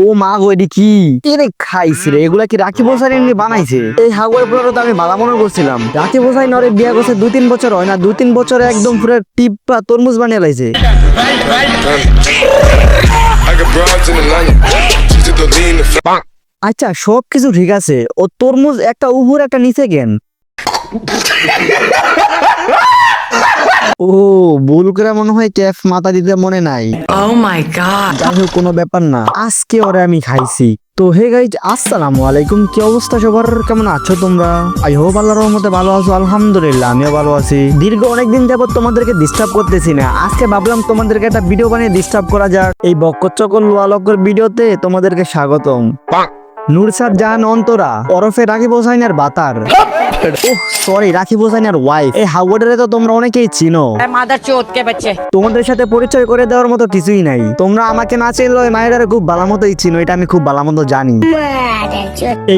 ও মা গো, এটি কি এরে খাইছে রে? এগুলা কি রাখি বোঝাই এমনি বানাইছে? এই হাগুয়ার পোলাটা তো আমি ভালো মনে করছিলাম। রাখি বোঝাই নরে বিয়া করছে 2-3 বছর হয় না, 2-3 বছরে একদম পুরো টিপা তরমুজ বানিয়ে লাইছে। আচ্ছা সবকিছু ঠিক আছে, ও তরমুজ একটা উপর একটা নিচে কেন? ও ভুল করে মনে হয় ক্যাফ মাথা দিতে মনে নাই। Oh my god. যাই হোক কোনো ব্যাপার না, আজকে ওরে আমি খাইছি। তো হে গাইজ, আসসালামু আলাইকুম। কি অবস্থা সবার, কেমন আছো তোমরা? আই হোপ আল্লাহর রহমতে ভালো আছো। আলহামদুলিল্লাহ আমিও ভালো আছি। দীর্ঘ অনেকদিন যাবত তোমাদেরকে ডিস্টার্ব করতেছি না, আজকে ভাবলাম তোমাদেরকে একটা ভিডিও বানিয়ে ডিস্টার্ব করা যাক। এই বক্কচকল লোয়ালকর ভিডিওতে তোমাদেরকে স্বাগতম। নুরসাদ জাহান অন্তরা ওরফে রাকিব হোসাইনের বাতার, ওহ সরি রাকিব হোসাইনের ওয়াইফ। এই হাওয়াটারে তো তোমরা অনেকেই চিনো। मादरचोद के बच्चे। তোমাদের সাথে পরিচয় করে দেওয়ার মতো কিছুই নাই। তোমরা আমাকে না চিনলেও মায়েরা খুব ভালো মতোই চিনো, এটা আমি খুব ভালো মতো জানি। এই